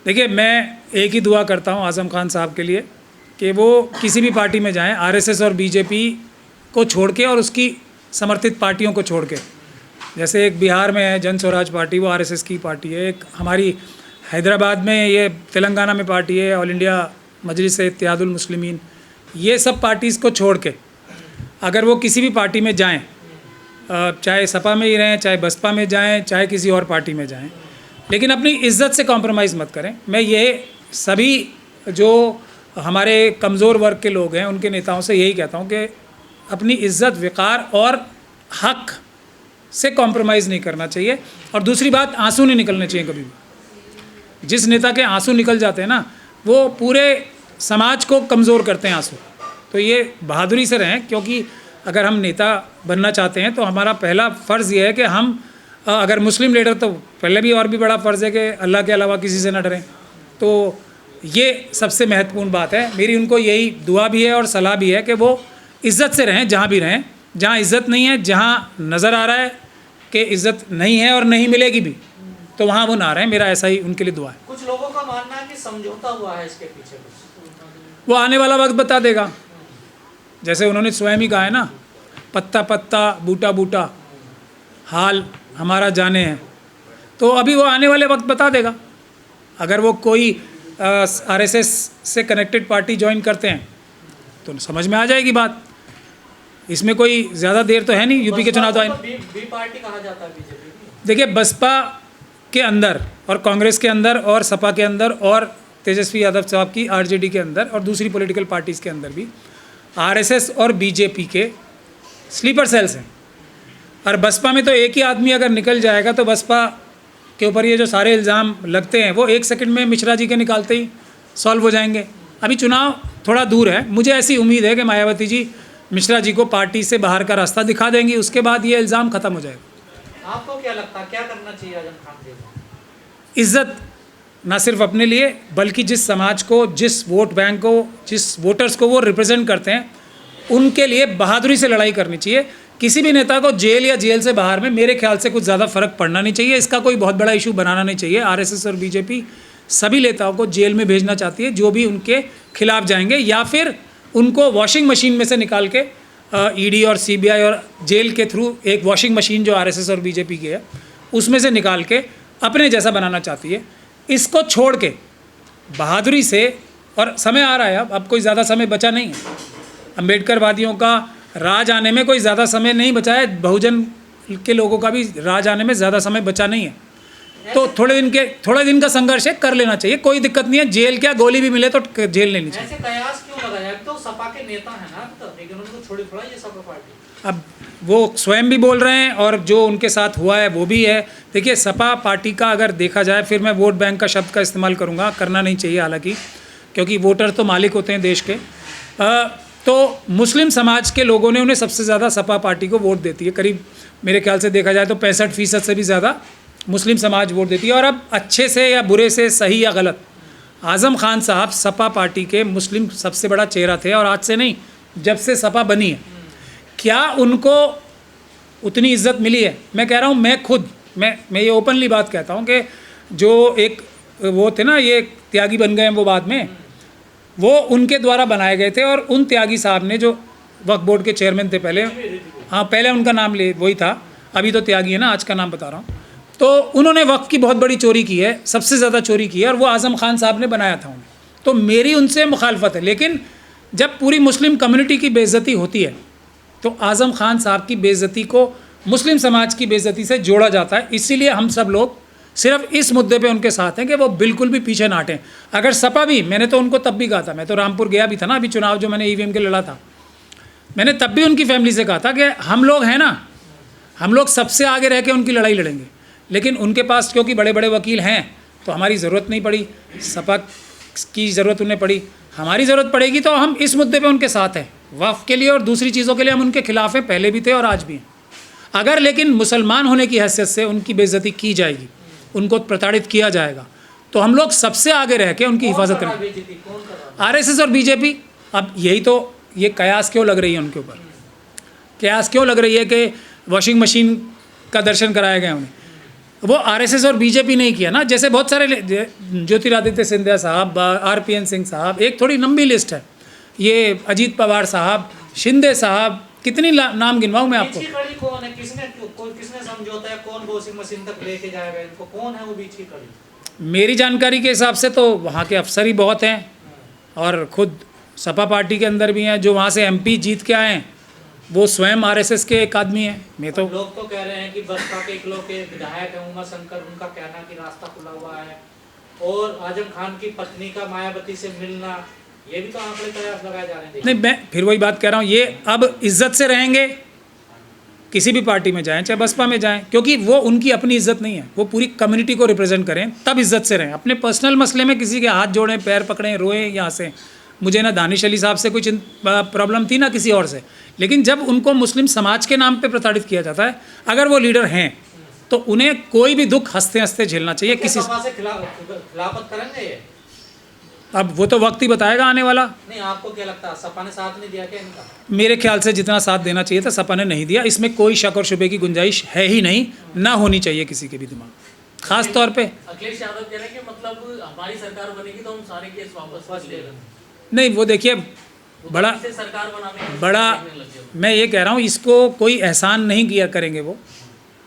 देखिए, मैं एक ही दुआ करता हूँ आज़म खान साहब के लिए कि वो किसी भी पार्टी में जाएं, आरएसएस और बीजेपी को छोड़ के और उसकी समर्थित पार्टियों को छोड़ के। जैसे एक बिहार में है जन स्वराज पार्टी, वो आरएसएस की पार्टी है। एक हमारी हैदराबाद में, ये तेलंगाना में पार्टी है ऑल इंडिया मजलिस-ए-इत्तेहादुल मुस्लिमीन। ये सब पार्टीज़ को छोड़ के अगर वो किसी भी पार्टी में जाएं, चाहे सपा में ही रहें, चाहे बसपा में जाएं, चाहे किसी और पार्टी में जाएं, लेकिन अपनी इज़्ज़त से कॉम्प्रोमाइज़ मत करें। मैं ये सभी जो हमारे कमज़ोर वर्ग के लोग हैं उनके नेताओं से यही कहता हूँ कि अपनी इज़्ज़त, वक़ार और हक़ से कॉम्प्रोमाइज़ नहीं करना चाहिए। और दूसरी बात, आंसू नहीं निकलने चाहिए कभी भी। जिस नेता के आंसू निकल जाते हैं ना, वो पूरे समाज को कमज़ोर करते हैं आंसू। तो ये बहादुरी से रहें, क्योंकि अगर हम नेता बनना चाहते हैं तो हमारा पहला फ़र्ज़ ये है कि हम अगर मुस्लिम लीडर, तो पहले भी और भी बड़ा फ़र्ज़ है कि अल्लाह के अलावा किसी से न डरें। तो ये सबसे महत्वपूर्ण बात है। मेरी उनको यही दुआ भी है और सलाह भी है कि वो इज़्ज़त से रहें, जहाँ भी रहें। जहाँ इज़्ज़त नहीं है, जहाँ नज़र आ रहा है कि इज़्ज़त नहीं है और नहीं मिलेगी भी, तो वहाँ वो ना रहें। मेरा ऐसा ही उनके लिए दुआ है। कुछ लोगों का मानना है कि समझौता हुआ है इसके पीछे, वो आने वाला वक्त बता देगा। जैसे उन्होंने स्वयं ही कहा है ना, पत्ता पत्ता बूटा बूटा हाल हमारा जाने हैं। तो अभी वो आने वाले वक्त बता देगा। अगर वो कोई आरएसएस से कनेक्टेड पार्टी ज्वाइन करते हैं तो समझ में आ जाएगी बात। इसमें कोई ज़्यादा देर तो है नहीं। यूपी के चुनाव तो बी पार्टी कहा जाता है बीजेपी। देखिए, बसपा के अंदर और कांग्रेस के अंदर और सपा के अंदर और तेजस्वी यादव साहब की आरजेडी के अंदर और दूसरी पॉलिटिकल पार्टीज़ के अंदर भी आरएसएस और बीजेपी के स्लीपर सेल्स हैं। और बसपा में तो एक ही आदमी अगर निकल जाएगा तो बसपा के ऊपर ये जो सारे इल्ज़ाम लगते हैं वो एक सेकंड में मिश्रा जी के निकालते ही सॉल्व हो जाएंगे। अभी चुनाव थोड़ा दूर है। मुझे ऐसी उम्मीद है कि मायावती जी मिश्रा जी को पार्टी से बाहर का रास्ता दिखा देंगी, उसके बाद ये इल्ज़ाम ख़त्म हो जाएगा। आपको क्या लगता है, क्या करना चाहिए आज़म खान जी को? इज़्ज़त ना सिर्फ अपने लिए, बल्कि जिस समाज को, जिस वोट बैंक को, जिस वोटर्स को वो रिप्रेजेंट करते हैं, उनके लिए बहादुरी से लड़ाई करनी चाहिए। किसी भी नेता को जेल या जेल से बाहर में मेरे ख्याल से कुछ ज़्यादा फ़र्क पड़ना नहीं चाहिए। इसका कोई बहुत बड़ा इशू बनाना नहीं चाहिए। आरएसएस और बीजेपी सभी नेताओं को जेल में भेजना चाहती है जो भी उनके खिलाफ जाएंगे, या फिर उनको वॉशिंग मशीन में से निकाल के ईडी और सीबीआई और जेल के थ्रू एक वॉशिंग मशीन जो आरएसएस और बीजेपी की है उसमें से निकाल के अपने जैसा बनाना चाहती है। इसको छोड़ के बहादुरी से, और समय आ रहा है, अब कोई ज़्यादा समय बचा नहीं है। अम्बेडकरवादियों का राज आने में कोई ज़्यादा समय नहीं बचा है, बहुजन के लोगों का भी राज आने में ज़्यादा समय बचा नहीं है। तो थोड़े दिन का संघर्ष है, कर लेना चाहिए, कोई दिक्कत नहीं है। जेल क्या, गोली भी मिले तो जेल लेनी चाहिए। ऐसे कयास क्यों लगाया? अब तो सपा के नेता हैं ना, लेकिन उनको छोड़ी थोड़ा ये सपा पार्टी। अब वो स्वयं भी बोल रहे हैं और जो उनके साथ हुआ है वो भी है। देखिए, सपा पार्टी का अगर देखा जाए, फिर मैं वोट बैंक का शब्द का इस्तेमाल करूँगा, करना नहीं चाहिए हालांकि, क्योंकि वोटर तो मालिक होते हैं देश के। तो मुस्लिम समाज के लोगों ने उन्हें सबसे ज़्यादा सपा पार्टी को वोट देती है। करीब मेरे ख्याल से देखा जाए तो 65% से भी ज़्यादा मुस्लिम समाज वोट देती है। और अब अच्छे से या बुरे से, सही या गलत, आज़म खान साहब सपा पार्टी के मुस्लिम सबसे बड़ा चेहरा थे, और आज से नहीं, जब से सपा बनी है। क्या उनको उतनी इज्जत मिली है? मैं कह रहा हूँ, मैं खुद मैं ये ओपनली बात कहता हूँ कि जो एक वो थे ना, ये त्यागी बन गए हैं वो बाद में, वो उनके द्वारा बनाए गए थे। और उन त्यागी साहब ने, जो वक्फ बोर्ड के चेयरमैन थे पहले, हाँ पहले उनका नाम वही था, अभी तो त्यागी है ना, आज का नाम बता रहा हूँ। तो उन्होंने वक्फ की बहुत बड़ी चोरी की है, सबसे ज़्यादा चोरी की है, और वो आज़म खान साहब ने बनाया था उन्हें। तो मेरी उनसे मुखालफत है। लेकिन जब पूरी मुस्लिम कम्युनिटी की बेइज्जती होती है तो आज़म खान साहब की बेइज्जती को मुस्लिम समाज की बेइज्जती से जोड़ा जाता है। इसीलिए हम सब लोग सिर्फ इस मुद्दे पे उनके साथ हैं कि वो बिल्कुल भी पीछे ना हटें। अगर सपा भी, मैंने तो उनको तब भी कहा था, मैं तो रामपुर गया भी था ना, अभी चुनाव जो मैंने ईवीएम के लड़ा था, मैंने तब भी उनकी फैमिली से कहा था कि हम लोग हैं ना, हम लोग सबसे आगे रह के उनकी लड़ाई लड़ेंगे। लेकिन उनके पास क्योंकि बड़े बड़े वकील हैं तो हमारी ज़रूरत नहीं पड़ी, सपा की ज़रूरत उन्हें पड़ी। हमारी ज़रूरत पड़ेगी तो हम इस मुद्दे पे उनके साथ हैं, वक्फ के लिए और दूसरी चीज़ों के लिए हम उनके खिलाफ हैं, पहले भी थे और आज भी हैं। अगर लेकिन मुसलमान होने की हैसियत से उनकी बेइज्जती की जाएगी, उनको प्रताड़ित किया जाएगा, तो हम लोग सबसे आगे रह के उनकी हिफाजत करेंगे। आरएसएस और बीजेपी, अब यही तो, ये कयास क्यों लग रही है उनके ऊपर? कयास क्यों लग रही है कि वॉशिंग मशीन का दर्शन कराया गया उन्हें? वो आरएसएस और बीजेपी नहीं किया ना, जैसे बहुत सारे ज्योतिरादित्य सिंधिया साहब, आरपीएन सिंह साहब, एक थोड़ी लंबी लिस्ट है, ये अजीत पवार साहब, शिंदे साहब, कितनी नाम गिनवाऊं मैं आपको। बीच की कड़ी कौन है? किसने समझौता है? कौन वॉशिंग मशीन तक लेके जाएगा इनको? कौन है वो बीच की कड़ी? मेरी जानकारी के हिसाब से तो वहाँ के अफसर ही बहुत हैं, और खुद सपा पार्टी के अंदर भी हैं, जो वहाँ से एमपी जीत के आए हैं वो स्वयं आरएसएस के एक आदमी हैं। मैं तो लोग तो कह रहे हैं कि बसपा के इकलौते विधायक है उमा शंकर, उनका कहना कि रास्ता खुला हुआ है, और आजम खान की पत्नी का मायावती से मिलना, ये भी तो आंकड़े प्रयास लगाए जा रहे हैं। नहीं, मैं फिर वही बात कह रहा हूँ, ये अब इज्जत से रहेंगे किसी भी पार्टी में जाएं, चाहे बसपा में जाएं, क्योंकि वो उनकी अपनी इज्जत नहीं है, वो पूरी कम्युनिटी को रिप्रेजेंट करें, तब इज्जत से रहें। अपने पर्सनल मसले में किसी के हाथ जोड़ें, पैर पकड़ें, रोएं यहाँ से। मुझे ना दानिश अली साहब से कुछ प्रॉब्लम थी ना किसी और से, लेकिन जब उनको मुस्लिम समाज के नाम पे प्रताड़ित किया जाता है, अगर वो लीडर हैं तो उन्हें कोई भी दुख हंसते हंसते झेलना चाहिए। किसी सपा से खिलाफत करेंगे ये? अब वो तो वक्त ही बताएगा आने वाला। नहीं, आपको क्या लगता है, सपा ने साथ नहीं दिया क्या इनका? मेरे ख्याल से जितना साथ देना चाहिए था सपा ने नहीं दिया, इसमें कोई शक और शुबे की गुंजाइश है ही नहीं, ना होनी चाहिए किसी के भी दिमाग, खास तौर पे। अखिलेश यादव कह रहे हैं कि मतलब हमारी सरकार बनेगी तो हम सारे केस वापस ले लेंगे। नहीं, वो देखिए बड़ा सरकार बनाने बड़ा मैं ये कह रहा हूँ, इसको कोई एहसान नहीं किया करेंगे वो,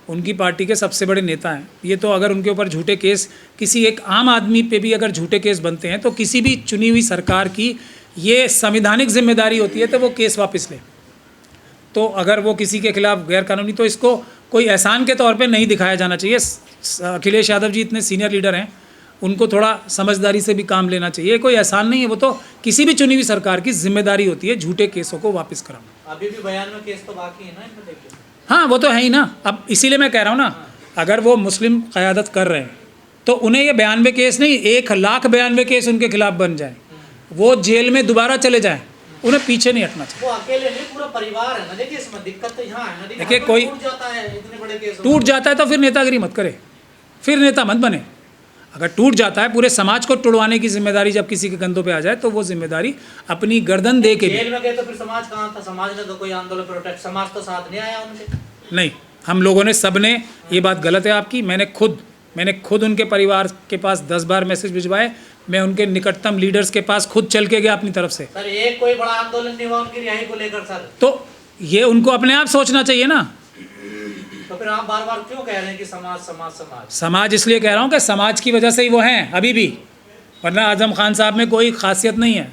उनकी पार्टी के सबसे बड़े नेता हैं ये। तो अगर उनके ऊपर झूठे केस, किसी एक आम आदमी पे भी अगर झूठे केस बनते हैं, तो किसी भी चुनी हुई सरकार की ये संवैधानिक जिम्मेदारी होती है तो वो केस वापस ले। तो अगर वो किसी के खिलाफ गैरकानूनी, तो इसको कोई एहसान के तौर पे नहीं दिखाया जाना चाहिए। अखिलेश यादव जी इतने सीनियर लीडर हैं, उनको थोड़ा समझदारी से भी काम लेना चाहिए। कोई एहसान नहीं है, वो तो किसी भी चुनी हुई सरकार की जिम्मेदारी होती है झूठे केसों को वापस कराना। अभी भी बयान में केस तो बाकी है ना इनमें, देखिए। हाँ, वो तो है ही ना। अब इसीलिए मैं कह रहा हूँ ना, अगर वो मुस्लिम क़यादत कर रहे हैं तो उन्हें ये 92 केस नहीं, 1,92 केस उनके खिलाफ बन जाए, वो जेल में दोबारा चले जाएं, उन्हें पीछे नहीं हटना चाहिए। वो अकेले नहीं, पूरा परिवार है ना। देखिए इसमें दिक्कत तो यहाँ है ना। देखिए कोई टूट जाता है, इतने बड़े केस टूट जाता है तो फिर नेतागिरी मत करे, फिर नेता मत बने। अगर टूट जाता है, पूरे समाज को टुड़वाने की जिम्मेदारी जब किसी के कंधों पे आ जाए, तो वो जिम्मेदारी अपनी गर्दन दे के। जेल में गए तो फिर समाज कहाँ था? समाज ने तो कोई आंदोलन प्रोटेस्ट, समाज तो साथ नहीं आया उनके। नहीं, हम लोगों ने, सब ने, ये बात गलत है आपकी। मैंने खुद उनके परिवार के पास 10 बार मैसेज भिजवाए, मैं उनके निकटतम लीडर्स के पास खुद चल के गया अपनी तरफ से। सर एक कोई बड़ा आंदोलन नहीं हुआ उनकी रिहाई को लेकर सर? तो ये उनको अपने आप सोचना चाहिए ना। तो फिर आप बार बार क्यों कह रहे हैं कि समाज समाज समाज? समाज इसलिए कह रहा हूँ कि समाज की वजह से ही वो हैं अभी भी, वरना आजम खान साहब में कोई खासियत नहीं है,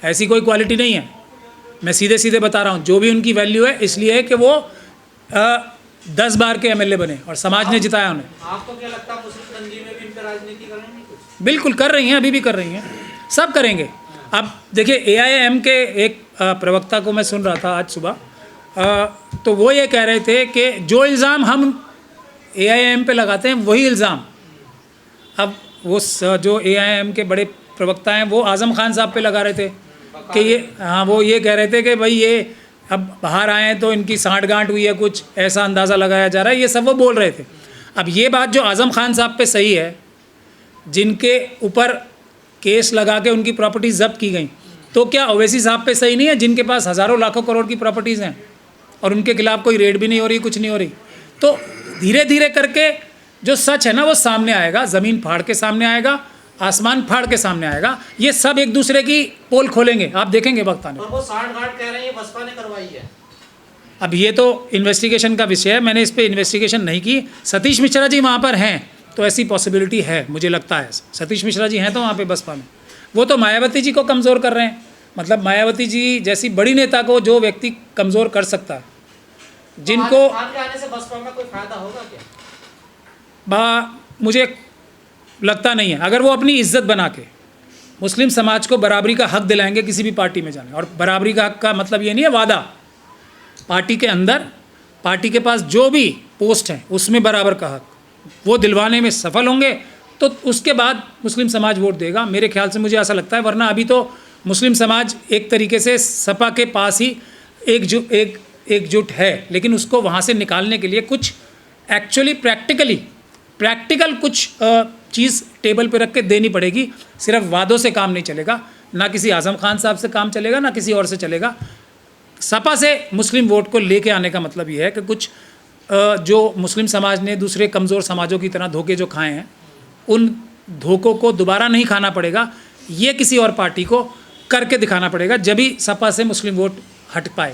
ऐसी कोई क्वालिटी नहीं है। मैं सीधे सीधे बता रहा हूँ, जो भी उनकी वैल्यू है इसलिए है कि वो 10 बार के एमएलए बने और समाज ने जिताया उन्हें। आपको क्या लगता है मुस्लिम तंजीमें भी इन पर राजनीति करेंगी कुछ? बिल्कुल कर रही हैं, अभी भी कर रही हैं, सब करेंगे। अब देखिए AIM के एक प्रवक्ता को मैं सुन रहा था आज सुबह, तो वो ये कह रहे थे कि जो इल्ज़ाम हम AIM पे लगाते हैं वही इल्ज़ाम अब वो जो AIM के बड़े प्रवक्ता हैं वो आज़म खान साहब पे लगा रहे थे कि ये, हाँ, वो ये कह रहे थे कि भाई ये अब बाहर आए हैं तो इनकी सांठ-गांठ हुई है, कुछ ऐसा अंदाज़ा लगाया जा रहा है, ये सब वो बोल रहे थे। अब ये बात जो आज़म खान साहब पे सही है, जिनके ऊपर केस लगा के उनकी प्रॉपर्टी जब्त की गई, तो क्या ओवैसी साहब पे सही नहीं है, जिनके पास हज़ारों लाखों करोड़ की प्रॉपर्टीज़ हैं और उनके खिलाफ कोई रेड भी नहीं हो रही, कुछ नहीं हो रही? तो धीरे धीरे करके जो सच है ना वो सामने आएगा, ज़मीन फाड़ के सामने आएगा, आसमान फाड़ के सामने आएगा। ये सब एक दूसरे की पोल खोलेंगे, आप देखेंगे वक्त आने। और वो सांठ-गांठ कह रहे हैं ये बसपा ने करवाई है। अब ये तो इन्वेस्टिगेशन का विषय है, मैंने इस पर इन्वेस्टिगेशन नहीं की। सतीश मिश्रा जी वहाँ पर हैं तो ऐसी पॉसिबिलिटी है, मुझे लगता है। सतीश मिश्रा जी हैं तो वहाँ पे बसपा में, वो तो मायावती जी को कमज़ोर कर रहे हैं। मतलब मायावती जी जैसी बड़ी नेता को जो व्यक्ति कमज़ोर कर सकता है, जिनको खान के आने से बसपा में कोई फायदा होगा क्या? मुझे लगता नहीं है। अगर वो अपनी इज्जत बना के मुस्लिम समाज को बराबरी का हक दिलाएंगे किसी भी पार्टी में जाने, और बराबरी का हक का मतलब ये नहीं है वादा, पार्टी के अंदर पार्टी के पास जो भी पोस्ट है उसमें बराबर का हक वो दिलवाने में सफल होंगे तो उसके बाद मुस्लिम समाज वोट देगा, मेरे ख्याल से। मुझे ऐसा लगता है, वरना अभी तो मुस्लिम समाज एक तरीके से सपा के पास ही एकजुट है, लेकिन उसको वहाँ से निकालने के लिए कुछ एक्चुअली प्रैक्टिकल कुछ चीज़ टेबल पे रख के देनी पड़ेगी। सिर्फ वादों से काम नहीं चलेगा, ना किसी आज़म खान साहब से काम चलेगा, ना किसी और से चलेगा। सपा से मुस्लिम वोट को लेके आने का मतलब ये है कि कुछ जो मुस्लिम समाज ने दूसरे कमज़ोर समाजों की तरह धोखे जो खाए हैं, उन धोखों को दोबारा नहीं खाना पड़ेगा। ये किसी और पार्टी को करके दिखाना पड़ेगा, जब ही सपा से मुस्लिम वोट हट पाए।